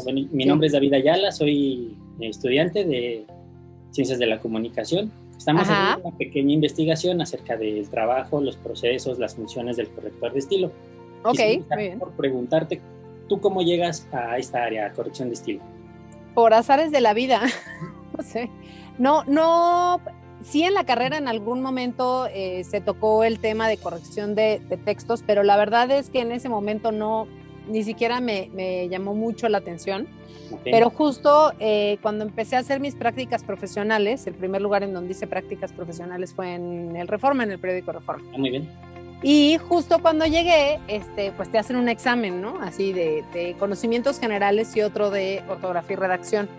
Bueno, mi Sí. nombre es David Ayala, soy estudiante de Ciencias de la Comunicación. Estamos Ajá. haciendo una pequeña investigación acerca del trabajo, los procesos, las funciones del corrector de estilo. Ok, Quisiera muy empezar bien. por preguntarte, ¿tú cómo llegas a esta área, corrección de estilo? Por azares de la vida. No sé. No, no, sí en la carrera en algún momento se tocó el tema de corrección de textos, pero la verdad es que en ese momento no, ni siquiera me llamó mucho la atención. Okay. Pero justo cuando empecé a hacer mis prácticas profesionales, el primer lugar en donde hice prácticas profesionales fue en el Reforma, en el periódico Reforma. Muy bien. Y justo cuando llegué, pues te hacen un examen, ¿no? Así de conocimientos generales y otro de ortografía y redacción.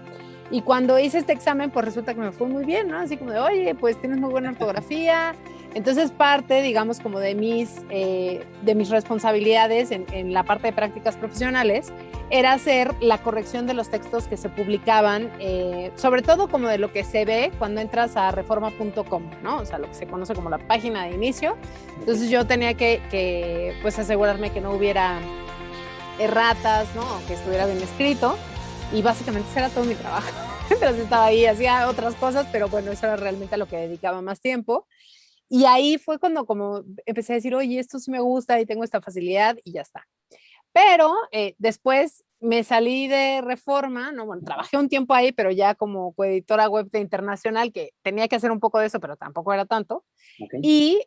Y cuando hice este examen, pues resulta que me fue muy bien, ¿no? Así como de, oye, pues tienes muy buena ortografía. Entonces parte, digamos, como de mis responsabilidades en la parte de prácticas profesionales era hacer la corrección de los textos que se publicaban, sobre todo como de lo que se ve cuando entras a reforma.com, ¿no? O sea, lo que se conoce como la página de inicio. Entonces yo tenía que pues asegurarme que no hubiera erratas, ¿no? Que estuviera bien escrito. Y básicamente ese era todo mi trabajo. Mientras estaba ahí, hacía otras cosas, pero bueno, eso era realmente a lo que dedicaba más tiempo. Y ahí fue cuando como empecé a decir, oye, esto sí me gusta y tengo esta facilidad y ya está. Pero después me salí de Reforma, ¿no? Bueno, trabajé un tiempo ahí, pero ya como coeditora web de internacional, que tenía que hacer un poco de eso, pero tampoco era tanto. Okay. Y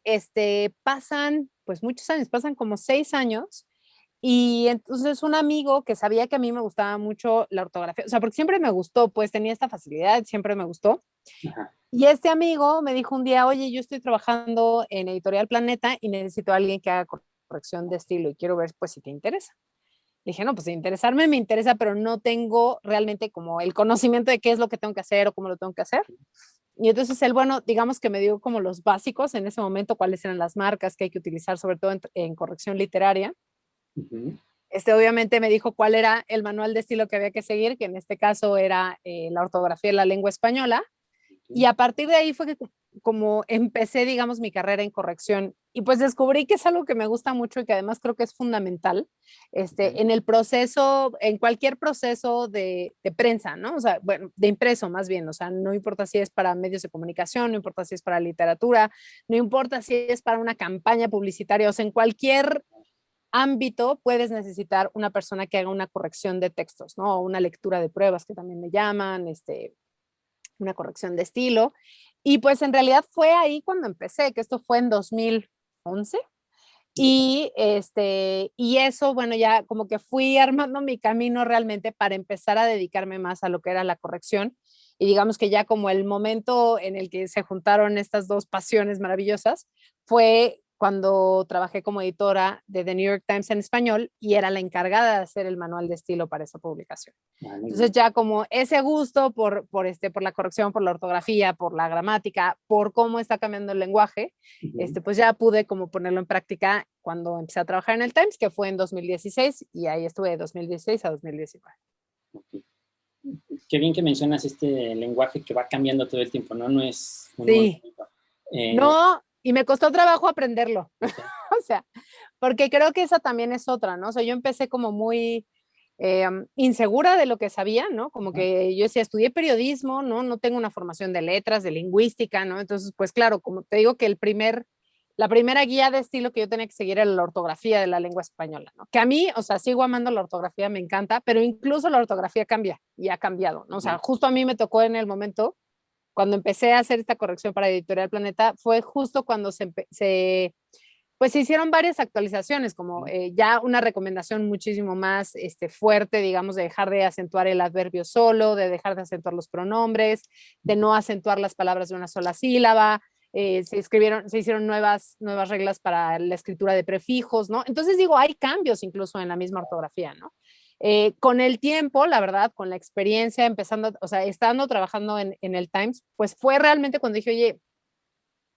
pasan, pues muchos años, pasan como 6 años. Y entonces un amigo que sabía que a mí me gustaba mucho la ortografía, o sea, porque siempre me gustó, pues tenía esta facilidad, siempre me gustó. Ajá. Y este amigo me dijo un día, oye, yo estoy trabajando en Editorial Planeta y necesito a alguien que haga corrección de estilo y quiero ver pues si te interesa. Dije, no, pues de interesarme me interesa, pero no tengo realmente como el conocimiento de qué es lo que tengo que hacer o cómo lo tengo que hacer. Y entonces él, bueno, digamos que me dio como los básicos en ese momento, cuáles eran las marcas que hay que utilizar, sobre todo en corrección literaria. Uh-huh. Obviamente me dijo cuál era el manual de estilo que había que seguir, que en este caso era la ortografía de la lengua española. Y Okay. a partir de ahí fue que como empecé, digamos, mi carrera en corrección y pues descubrí que es algo que me gusta mucho y que además creo que es fundamental Uh-huh. en el proceso, en cualquier proceso de prensa, ¿no? O sea, bueno, de impreso más bien, o sea, no importa si es para medios de comunicación, no importa si es para literatura, no importa si es para una campaña publicitaria, o sea, en cualquier ámbito puedes necesitar una persona que haga una corrección de textos, ¿no? O una lectura de pruebas que también le llaman, una corrección de estilo. Y pues en realidad fue ahí cuando empecé, que esto fue en 2011. Y eso, bueno, ya como que fui armando mi camino realmente para empezar a dedicarme más a lo que era la corrección. Y digamos que ya como el momento en el que se juntaron estas dos pasiones maravillosas fue cuando trabajé como editora de The New York Times en español y era la encargada de hacer el manual de estilo para esa publicación. Ah, muy Entonces bien. ya como ese gusto por la corrección, por la ortografía, por la gramática, por cómo está cambiando el lenguaje, Uh-huh. pues ya pude como ponerlo en práctica cuando empecé a trabajar en el Times, que fue en 2016, y ahí estuve de 2016 a 2019. Okay. Qué bien que mencionas este lenguaje que va cambiando todo el tiempo, ¿no? No es un Sí, movimiento. Eh, no, y me costó trabajo aprenderlo, okay. o sea, porque creo que esa también es otra, ¿no? O sea, yo empecé como muy insegura de lo que sabía, ¿no? Como Ajá. que yo decía, estudié periodismo, ¿no? No tengo una formación de letras, de lingüística, ¿no? Entonces, pues claro, como te digo que la primera guía de estilo que yo tenía que seguir era la ortografía de la lengua española, ¿no? Que a mí, o sea, sigo amando la ortografía, me encanta, pero incluso la ortografía cambia y ha cambiado, ¿no? O sea, Uh-huh. justo a mí me tocó en el momento, cuando empecé a hacer esta corrección para Editorial Planeta, fue justo cuando pues se hicieron varias actualizaciones, como ya una recomendación muchísimo más fuerte, digamos, de dejar de acentuar el adverbio solo, de dejar de acentuar los pronombres, de no acentuar las palabras de una sola sílaba. Se hicieron nuevas reglas para la escritura de prefijos, ¿no? Entonces digo, hay cambios incluso en la misma ortografía, ¿no? Con el tiempo, la verdad, con la experiencia, empezando, o sea, estando trabajando en el Times, pues fue realmente cuando dije, oye,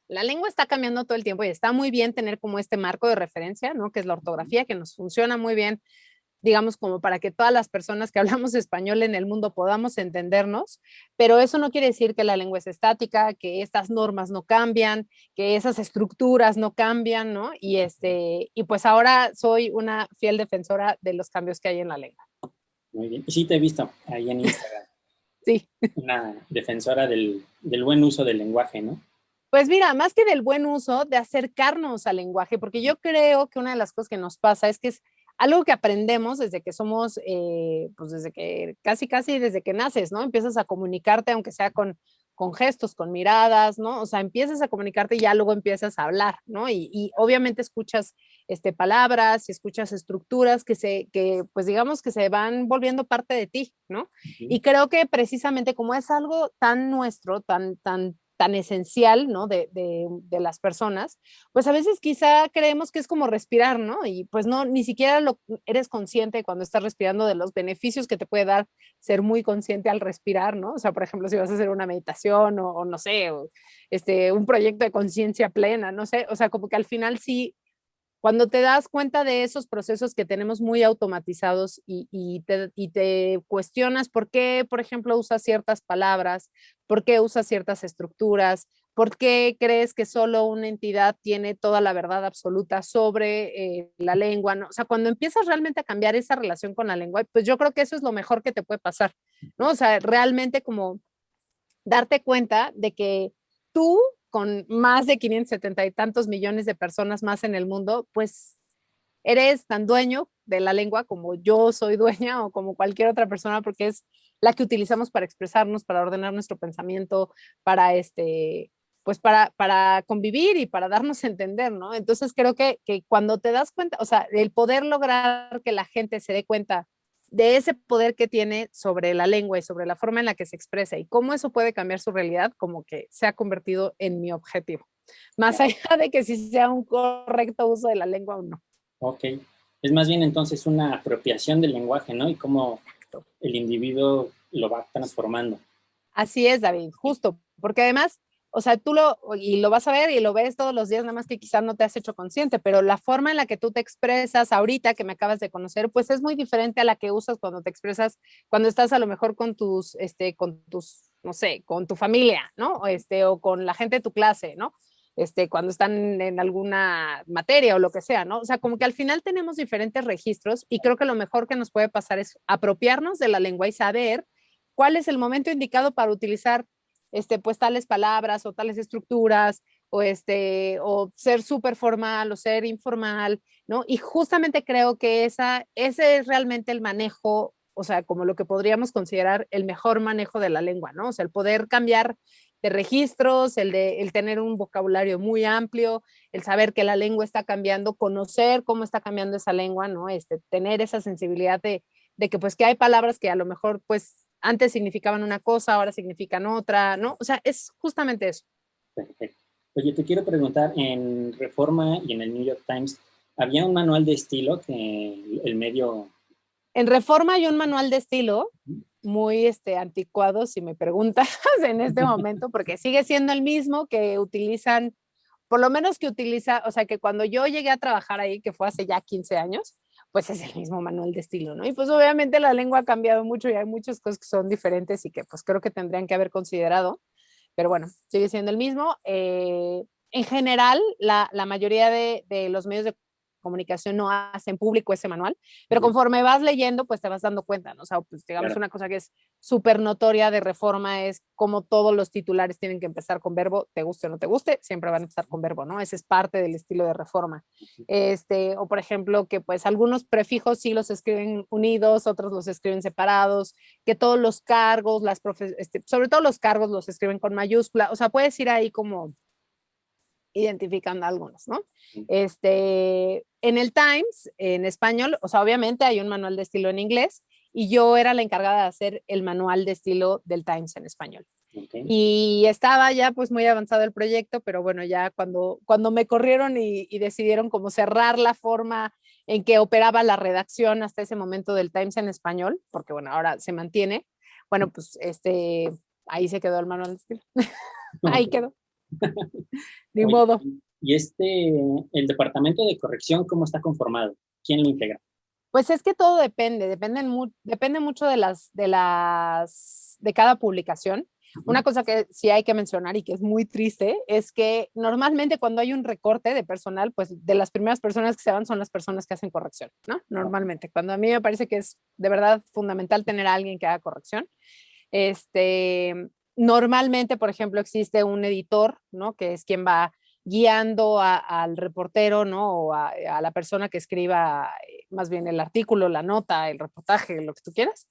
la lengua está cambiando todo el tiempo y está muy bien tener como este marco de referencia, ¿no? Que es la ortografía, que nos funciona muy bien, digamos, como para que todas las personas que hablamos español en el mundo podamos entendernos, pero eso no quiere decir que la lengua es estática, que estas normas no cambian, que esas estructuras no cambian, ¿no? Y pues ahora soy una fiel defensora de los cambios que hay en la lengua. Muy bien. Y sí te he visto ahí en Instagram, Sí. una defensora del buen uso del lenguaje, ¿no? Pues mira, más que del buen uso, de acercarnos al lenguaje, porque yo creo que una de las cosas que nos pasa es que es algo que aprendemos desde que somos, pues desde que casi desde que naces, ¿no? Empiezas a comunicarte, aunque sea con gestos, con miradas, ¿no? O sea, empiezas a comunicarte y ya luego empiezas a hablar, ¿no? Y obviamente escuchas palabras y escuchas estructuras que pues digamos que se van volviendo parte de ti, ¿no? Y creo que precisamente como es algo tan nuestro, tan esencial, ¿no? De las personas, pues a veces quizá creemos que es como respirar, ¿no? Y pues no, ni siquiera eres consciente cuando estás respirando de los beneficios que te puede dar ser muy consciente al respirar, ¿no? O sea, por ejemplo, si vas a hacer una meditación o no sé, o un proyecto de conciencia plena, no sé, o sea, como que al final sí cuando te das cuenta de esos procesos que tenemos muy automatizados y te cuestionas por qué, por ejemplo, usas ciertas palabras, por qué usas ciertas estructuras, por qué crees que solo una entidad tiene toda la verdad absoluta sobre la lengua, ¿no? O sea, cuando empiezas realmente a cambiar esa relación con la lengua, pues yo creo que eso es lo mejor que te puede pasar, ¿no? O sea, realmente como darte cuenta de que tú, con más de 570 y tantos millones de personas más en el mundo, pues eres tan dueño de la lengua como yo soy dueña o como cualquier otra persona, porque es la que utilizamos para expresarnos, para ordenar nuestro pensamiento, para pues para convivir y para darnos a entender, ¿no? Entonces creo que cuando te das cuenta, o sea, el poder lograr que la gente se dé cuenta de ese poder que tiene sobre la lengua y sobre la forma en la que se expresa y cómo eso puede cambiar su realidad, como que se ha convertido en mi objetivo, más allá de que si sea un correcto uso de la lengua o no. Ok. Es más bien entonces una apropiación del lenguaje, ¿no? Y cómo el individuo lo va transformando. Así es, David, justo, porque además, o sea, y lo vas a ver y lo ves todos los días, nada más que quizás no te has hecho consciente, pero la forma en la que tú te expresas ahorita que me acabas de conocer, pues es muy diferente a la que usas cuando te expresas, cuando estás a lo mejor no sé, con tu familia, ¿no? O con la gente de tu clase, ¿no? Cuando están en alguna materia o lo que sea, ¿no? O sea, como que al final tenemos diferentes registros y creo que lo mejor que nos puede pasar es apropiarnos de la lengua y saber cuál es el momento indicado para utilizar pues tales palabras o tales estructuras o ser súper formal o ser informal, ¿no? Y justamente creo que ese es realmente el manejo, o sea, como lo que podríamos considerar el mejor manejo de la lengua, ¿no? O sea, el poder cambiar de registros, el tener un vocabulario muy amplio, el saber que la lengua está cambiando, conocer cómo está cambiando esa lengua, ¿no? Tener esa sensibilidad de que pues que hay palabras que a lo mejor pues antes significaban una cosa, ahora significan otra, ¿no? O sea, es justamente eso. Perfecto. Oye, te quiero preguntar, en Reforma y en el New York Times, ¿había un manual de estilo que el medio... En Reforma hay un manual de estilo muy anticuado, si me preguntas en este momento, porque sigue siendo el mismo que utilizan, por lo menos que utiliza, o sea, que cuando yo llegué a trabajar ahí, que fue hace ya 15 años, pues es el mismo manual de estilo, ¿no? Y pues obviamente la lengua ha cambiado mucho y hay muchas cosas que son diferentes y que pues creo que tendrían que haber considerado, pero bueno, sigue siendo el mismo. En general, la mayoría de los medios de comunicación no hacen público ese manual, pero conforme vas leyendo, pues te vas dando cuenta, ¿no? O sea, pues digamos Claro. una cosa que es súper notoria de Reforma es como todos los titulares tienen que empezar con verbo, te guste o no te guste, siempre van a empezar con verbo, ¿no? Ese es parte del estilo de Reforma. O por ejemplo, que pues algunos prefijos sí los escriben unidos, otros los escriben separados, que todos los cargos, sobre todo los cargos los escriben con mayúscula, o sea, puedes ir ahí como identificando algunos, ¿no? En el Times, en español, o sea, obviamente hay un manual de estilo en inglés y yo era la encargada de hacer el manual de estilo del Times en español. Okay. Y estaba ya pues muy avanzado el proyecto, pero bueno, ya cuando me corrieron y decidieron como cerrar la forma en que operaba la redacción hasta ese momento del Times en español, porque bueno, ahora se mantiene, bueno, pues ahí se quedó el manual de estilo. Ahí Okay. quedó. Ni Oye, modo. ¿y el departamento de corrección cómo está conformado? ¿Quién lo integra? Pues es que todo depende mucho de cada publicación. Una cosa que sí hay que mencionar y que es muy triste es que normalmente cuando hay un recorte de personal, pues de las primeras personas que se van son las personas que hacen corrección, ¿no? Normalmente, cuando a mí me parece que es de verdad fundamental tener a alguien que haga corrección. Normalmente, por ejemplo, existe un editor, ¿no? Que es quien va guiando al reportero, ¿no? O a la persona que escriba más bien el artículo, la nota, el reportaje, lo que tú quieras.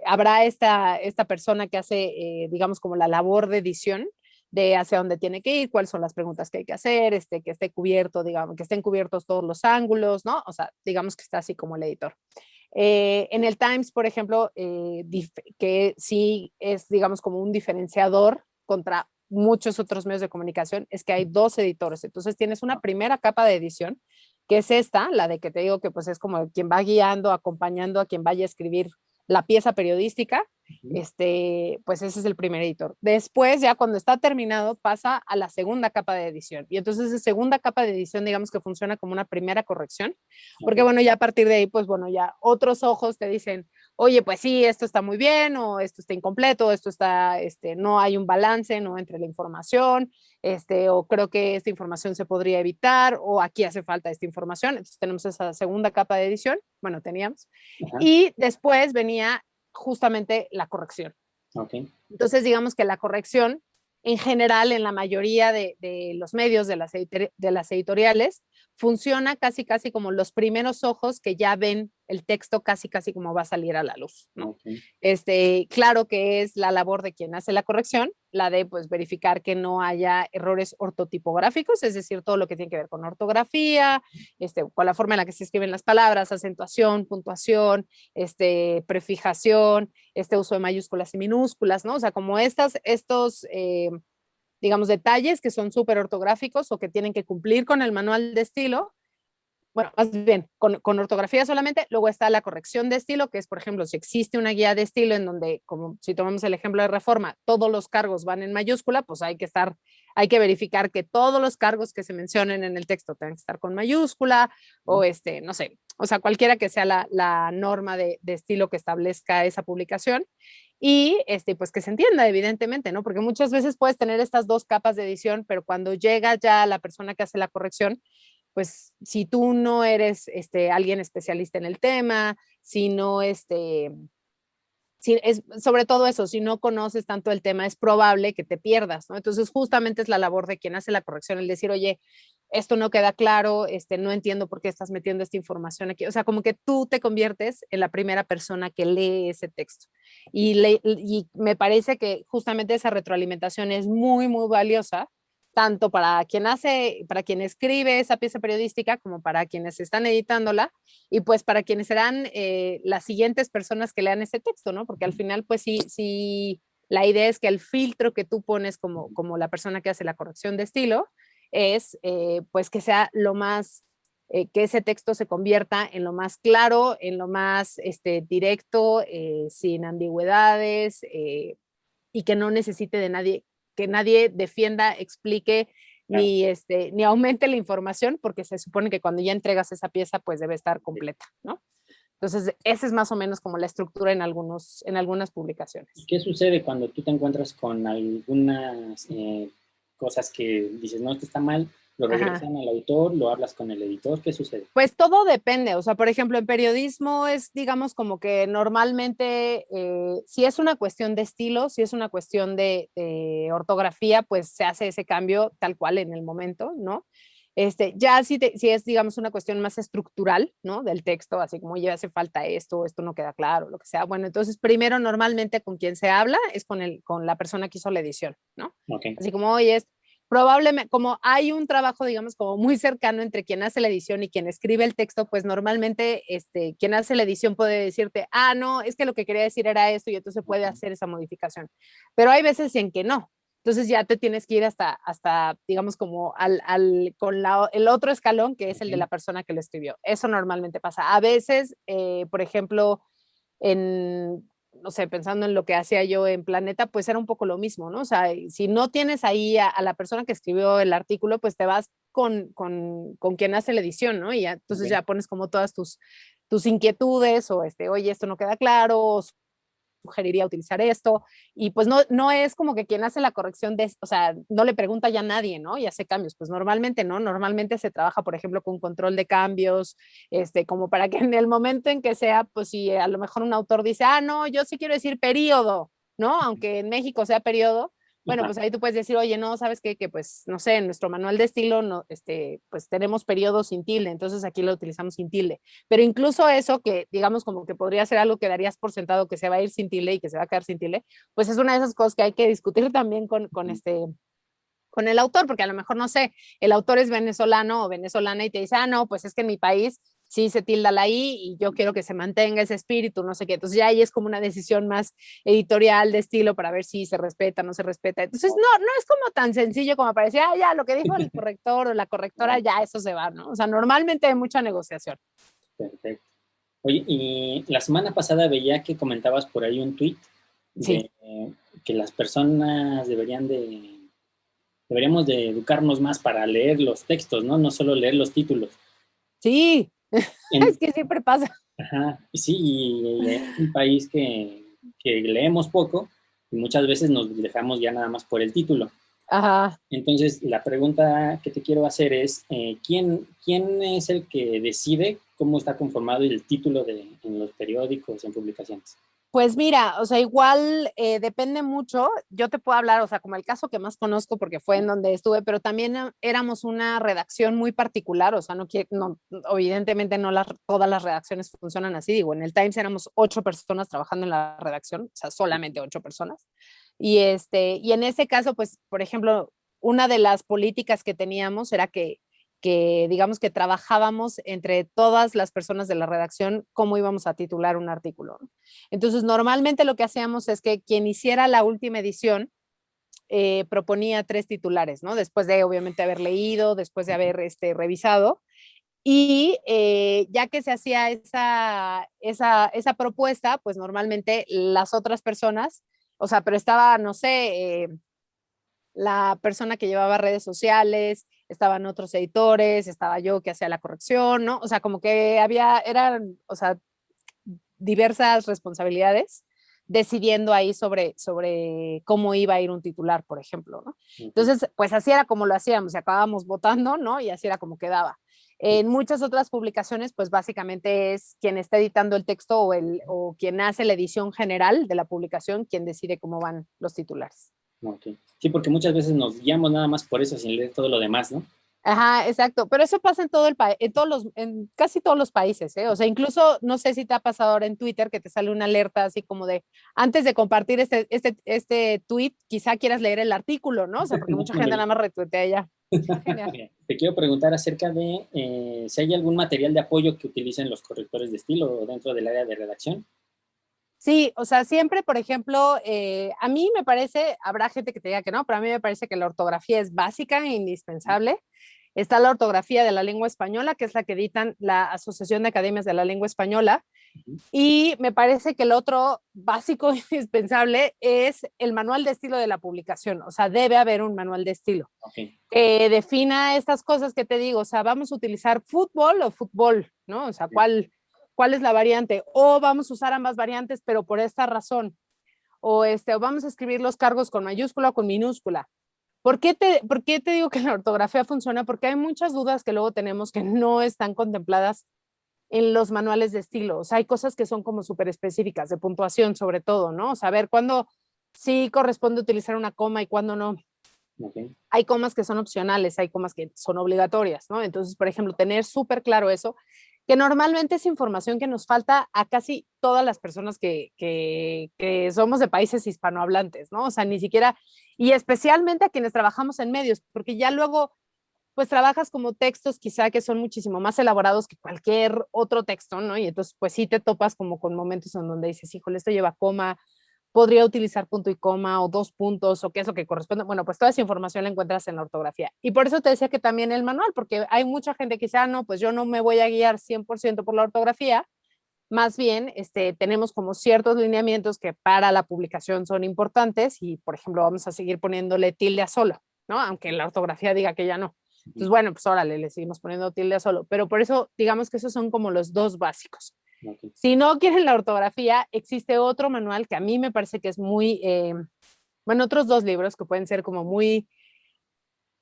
Habrá esta persona que hace, digamos, como la labor de edición de hacia dónde tiene que ir, cuáles son las preguntas que hay que hacer, que esté cubierto, digamos, que estén cubiertos todos los ángulos, ¿no? O sea, digamos que está así como el editor. En el Times, por ejemplo, que sí es, digamos, como un diferenciador contra muchos otros medios de comunicación, es que hay dos editores. Entonces tienes una primera capa de edición, que es esta, la de que te digo que pues es como quien va guiando, acompañando a quien vaya a escribir la pieza periodística, pues ese es el primer editor. Después, ya cuando está terminado, pasa a la segunda capa de edición. Y entonces esa segunda capa de edición, digamos que funciona como una primera corrección, porque bueno, ya a partir de ahí, pues bueno, ya otros ojos te dicen, oye, pues sí, esto está muy bien, o esto está incompleto, esto está, no hay un balance, no entre la información, o creo que esta información se podría evitar, o aquí hace falta esta información. Entonces tenemos esa segunda capa de edición, bueno, teníamos, y después venía justamente la corrección. Okay. Entonces, digamos que la corrección, en general, en la mayoría de los medios, de las editoriales, funciona casi, casi como los primeros ojos que ya ven el texto casi, casi como va a salir a la luz, ¿no? Claro que es la labor de quien hace la corrección, la de pues verificar que no haya errores ortotipográficos, es decir, todo lo que tiene que ver con ortografía, con la forma en la que se escriben las palabras, acentuación, puntuación, prefijación, uso de mayúsculas y minúsculas, ¿no? O sea, como estos digamos, detalles que son súper ortográficos o que tienen que cumplir con el manual de estilo. Bueno, más bien, con ortografía solamente. Luego está la corrección de estilo, que es, por ejemplo, si existe una guía de estilo en donde, como si tomamos el ejemplo de Reforma, todos los cargos van en mayúscula, pues hay que verificar que todos los cargos que se mencionen en el texto tengan que estar con mayúscula, o no sé, o sea, cualquiera que sea la norma de estilo que establezca esa publicación. Y pues que se entienda, evidentemente, ¿no? Porque muchas veces puedes tener estas dos capas de edición, pero cuando llega ya la persona que hace la corrección, pues si tú no eres alguien especialista en el tema, si no, sobre todo eso, si no conoces tanto el tema, es probable que te pierdas, ¿no? Entonces, justamente es la labor de quien hace la corrección, el decir, oye, esto no queda claro, no entiendo por qué estás metiendo esta información aquí. O sea, como que tú te conviertes en la primera persona que lee ese texto. Y me parece que justamente esa retroalimentación es muy, muy valiosa, tanto para para quien escribe esa pieza periodística, como para quienes están editándola, y pues para quienes serán las siguientes personas que lean ese texto, ¿no? Porque al final, pues sí, la idea es que el filtro que tú pones como la persona que hace la corrección de estilo es pues que sea lo más, que ese texto se convierta en lo más claro, en lo más directo, sin ambigüedades, y que no necesite de nadie, que nadie defienda, explique, ni aumente la información, porque se supone que cuando ya entregas esa pieza, pues debe estar completa, ¿no? Entonces, esa es más o menos como la estructura en algunas publicaciones. ¿Qué sucede cuando tú te encuentras con algunas cosas que dices, no, esto está mal, lo regresan al autor, lo hablas con el editor, ¿qué sucede? Pues todo depende, o sea, por ejemplo, en periodismo es, digamos, como que normalmente, si es una cuestión de estilo, si es una cuestión de ortografía, pues se hace ese cambio tal cual en el momento, ¿no? Ya si es, digamos, una cuestión más estructural, ¿no? Del texto, así como ya hace falta esto no queda claro, lo que sea. Bueno, entonces primero normalmente con quien se habla es con la persona que hizo la edición, ¿no? Okay. Así como, oye, probablemente, como hay un trabajo, digamos, como muy cercano entre quien hace la edición y quien escribe el texto, pues normalmente quien hace la edición puede decirte, no, es que lo que quería decir era esto y entonces puede hacer esa modificación. Pero hay veces en que no. Entonces ya te tienes que ir hasta digamos, como con el otro escalón, que es el de la persona que lo escribió. Eso normalmente pasa. A veces, por ejemplo, no sé, pensando en lo que hacía yo en Planeta, pues era un poco lo mismo, ¿no? O sea, si no tienes ahí a la persona que escribió el artículo, pues te vas con quien hace la edición, ¿no? Y ya, entonces ya pones como todas tus inquietudes o oye, esto no queda claro, sugeriría utilizar esto, y pues no es como que quien hace la corrección o sea, no le pregunta ya a nadie, ¿no? Y hace cambios, pues normalmente, ¿no? Normalmente se trabaja, por ejemplo, con control de cambios, como para que en el momento en que sea, pues si a lo mejor un autor dice, no, yo sí quiero decir periodo, ¿no? Aunque en México sea periodo, bueno, pues ahí tú puedes decir, oye, no, ¿sabes qué? Que pues, no sé, en nuestro manual de estilo, no, pues tenemos periodos sin tilde, entonces aquí lo utilizamos sin tilde. Pero incluso eso, que digamos como que podría ser algo que darías por sentado que se va a ir sin tilde y que se va a quedar sin tilde, pues es una de esas cosas que hay que discutir también con el autor, porque a lo mejor, no sé, el autor es venezolano o venezolana y te dice, no, pues es que en mi país sí se tilda la I y yo quiero que se mantenga ese espíritu, no sé qué. Entonces ya ahí es como una decisión más editorial de estilo para ver si se respeta o no se respeta. Entonces no es como tan sencillo como para decir, ya, lo que dijo el corrector o la correctora, ya eso se va, ¿no? O sea, normalmente hay mucha negociación. Perfecto. Oye, y la semana pasada veía que comentabas por ahí un tuit de que las personas deberíamos de educarnos más para leer los textos, ¿no? No solo leer los títulos. Sí, es que siempre pasa. Ajá, sí, y es un país que leemos poco y muchas veces nos dejamos ya nada más por el título. Ajá. Entonces, la pregunta que te quiero hacer es, ¿quién es el que decide cómo está conformado el título en los periódicos, en publicaciones? Pues mira, o sea, igual depende mucho. Yo te puedo hablar, o sea, como el caso que más conozco porque fue en donde estuve, pero también éramos una redacción muy particular, o sea, evidentemente no todas las redacciones funcionan así. Digo, en el Times éramos 8 personas trabajando en la redacción, o sea, solamente 8 personas. Y en ese caso, pues, por ejemplo, una de las políticas que teníamos era que digamos que trabajábamos entre todas las personas de la redacción cómo íbamos a titular un artículo, ¿no? Entonces, normalmente lo que hacíamos es que quien hiciera la última edición proponía 3 titulares, ¿no? Después de, obviamente, haber leído, después de haber revisado. Y ya que se hacía esa propuesta, pues normalmente las otras personas, o sea, pero estaba, no sé, la persona que llevaba redes sociales, estaban otros editores, estaba yo que hacía la corrección, ¿no? O sea, como que eran, o sea, diversas responsabilidades decidiendo ahí sobre cómo iba a ir un titular, por ejemplo, ¿no? Entonces, pues así era como lo hacíamos, y acabábamos votando, ¿no? Y así era como quedaba. En muchas otras publicaciones, pues básicamente es quien está editando el texto o quien hace la edición general de la publicación quien decide cómo van los titulares. Okay. Sí, porque muchas veces nos guiamos nada más por eso sin leer todo lo demás, ¿no? Ajá, exacto, pero eso pasa en todo el país, en casi todos los países, ¿eh? O sea, incluso no sé si te ha pasado ahora en Twitter que te sale una alerta así como de antes de compartir este tweet, quizá quieras leer el artículo, ¿no? O sea, porque mucha gente nada más retuitea ya. Genial. Te quiero preguntar acerca de si hay algún material de apoyo que utilicen los correctores de estilo dentro del área de redacción. Sí, o sea, siempre, por ejemplo, a mí me parece, habrá gente que te diga que no, pero a mí me parece que la ortografía es básica e indispensable. Está la ortografía de la lengua española, que es la que editan la Asociación de Academias de la Lengua Española. Y me parece que el otro básico indispensable es el manual de estilo de la publicación. O sea, debe haber un manual de estilo que defina estas cosas que te digo. O sea, vamos a utilizar fútbol o fútbol, ¿no? O sea, ¿cuál es la variante? O vamos a usar ambas variantes, pero por esta razón. O vamos a escribir los cargos con mayúscula o con minúscula. ¿Por qué te digo que la ortografía funciona? Porque hay muchas dudas que luego tenemos que no están contempladas en los manuales de estilo. O sea, hay cosas que son como súper específicas, de puntuación sobre todo, ¿no? O sea, ver cuándo sí corresponde utilizar una coma y cuándo no. Hay comas que son opcionales, hay comas que son obligatorias, ¿no? Entonces, por ejemplo, tener súper claro eso, que normalmente es información que nos falta a casi todas las personas que somos de países hispanohablantes, ¿no? O sea, ni siquiera, y especialmente a quienes trabajamos en medios, porque ya luego pues trabajas como textos quizá que son muchísimo más elaborados que cualquier otro texto, ¿no? Y entonces pues sí te topas como con momentos en donde dices, híjole, esto lleva coma, podría utilizar punto y coma o 2 puntos o qué es lo que corresponde. Bueno, pues toda esa información la encuentras en la ortografía. Y por eso te decía que también el manual, porque hay mucha gente que dice, no, pues yo no me voy a guiar 100% por la ortografía, más bien tenemos como ciertos lineamientos que para la publicación son importantes y, por ejemplo, vamos a seguir poniéndole tilde a solo, ¿no? Aunque la ortografía diga que ya no. Entonces, bueno, pues órale, le seguimos poniendo tilde a solo. Pero por eso, digamos que esos son como los dos básicos. Ok. Si no quieren la ortografía, existe otro manual que a mí me parece que es muy, bueno, otros dos libros que pueden ser como muy,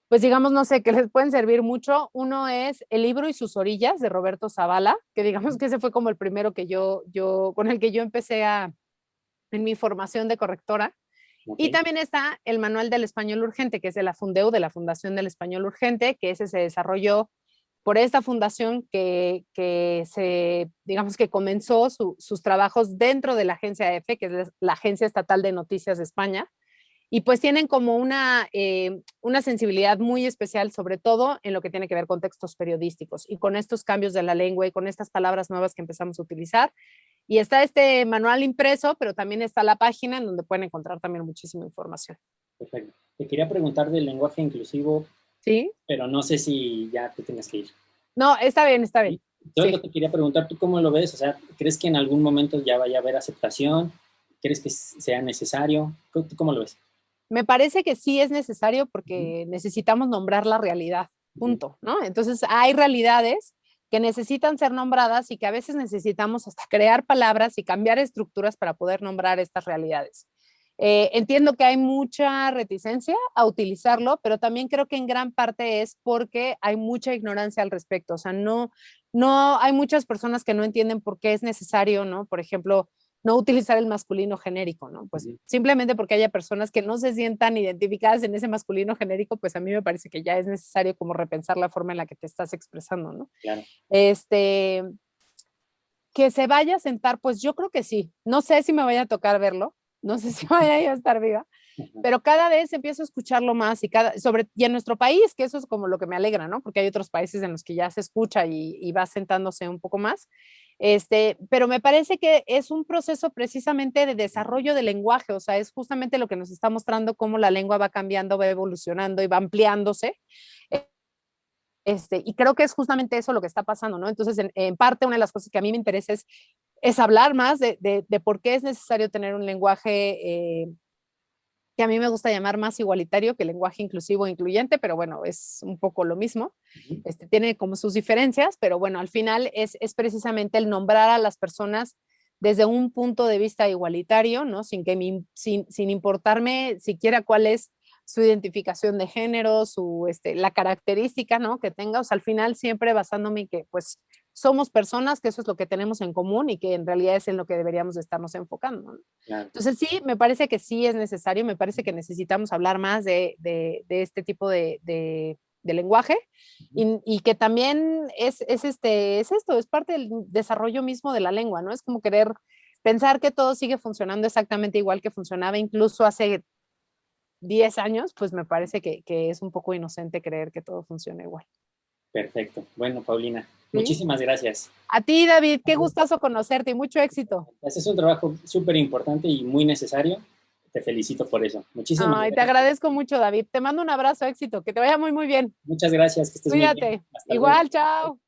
pues digamos, no sé, que les pueden servir mucho. Uno es El libro y sus orillas de Roberto Zavala, que digamos que ese fue como el primero que con el que yo empecé en mi formación de correctora. Ok. Y también está el Manual del Español Urgente, que es de la Fundeu, de la Fundación del Español Urgente, que ese se desarrolló por esta fundación digamos que comenzó sus trabajos dentro de la agencia EFE, que es la Agencia Estatal de Noticias de España, y pues tienen como una sensibilidad muy especial, sobre todo en lo que tiene que ver con textos periodísticos y con estos cambios de la lengua y con estas palabras nuevas que empezamos a utilizar. Y está este manual impreso, pero también está la página en donde pueden encontrar también muchísima información. Perfecto. Te quería preguntar del lenguaje inclusivo, ¿Sí? pero no sé si ya te tengas que ir. No, está bien, está bien. ¿Sí? Yo lo Sí. que quería preguntar, ¿tú cómo lo ves? O sea, ¿crees que en algún momento ya vaya a haber aceptación? ¿Crees que sea necesario? ¿Tú cómo lo ves? Me parece que sí es necesario Ujú, porque necesitamos nombrar la realidad, ujú, punto, ¿no? Entonces hay realidades que necesitan ser nombradas y que a veces necesitamos hasta crear palabras y cambiar estructuras para poder nombrar estas realidades. Entiendo que hay mucha reticencia a utilizarlo, pero también creo que en gran parte es porque hay mucha ignorancia al respecto. O sea, no hay muchas personas que no entienden por qué es necesario, ¿no? Por ejemplo, no utilizar el masculino genérico, ¿no? Pues ujú. simplemente porque haya personas que no se sientan identificadas en ese masculino genérico, pues a mí me parece que ya es necesario como repensar la forma en la que te estás expresando, ¿no? Claro. Este, que se vaya a sentar, pues yo creo que sí. No sé si me vaya a tocar verlo, no sé si vaya a estar viva, Ujú, pero cada vez empiezo a escucharlo más y en nuestro país, que eso es como lo que me alegra, ¿no? Porque hay otros países en los que ya se escucha y va sentándose un poco más. Pero me parece que es un proceso precisamente de desarrollo del lenguaje, o sea, es justamente lo que nos está mostrando cómo la lengua va cambiando, va evolucionando y va ampliándose. Y creo que es justamente eso lo que está pasando, ¿no? Entonces, en parte, una de las cosas que a mí me interesa es hablar más de por qué es necesario tener un lenguaje que a mí me gusta llamar más igualitario que lenguaje inclusivo e incluyente, pero bueno, es un poco lo mismo. ujú. Tiene como sus diferencias, pero bueno, al final es precisamente el nombrar a las personas desde un punto de vista igualitario, ¿no? Sin importarme siquiera cuál es su identificación de género, la característica, ¿no? Que tenga, o sea, al final siempre basándome en que, pues, somos personas, que eso es lo que tenemos en común y que en realidad es en lo que deberíamos estarnos enfocando, ¿no? Claro. Entonces sí, me parece que sí es necesario, me parece que necesitamos hablar más de este tipo de lenguaje Ujú. y que también es esto, es parte del desarrollo mismo de la lengua, ¿no? Es como querer pensar que todo sigue funcionando exactamente igual que funcionaba incluso hace 10 años, pues me parece que es un poco inocente creer que todo funciona igual. Perfecto. Bueno, Paulina, ¿Sí? muchísimas gracias. A ti, David, qué gustazo conocerte y mucho éxito. Haces un trabajo súper importante y muy necesario. Te felicito por eso. Muchísimas Ay, te gracias. agradezco mucho, David. Te mando un abrazo, éxito, que te vaya muy, muy bien. Muchas gracias, que estés muy bien. Cuídate. Hasta luego. Igual, chao.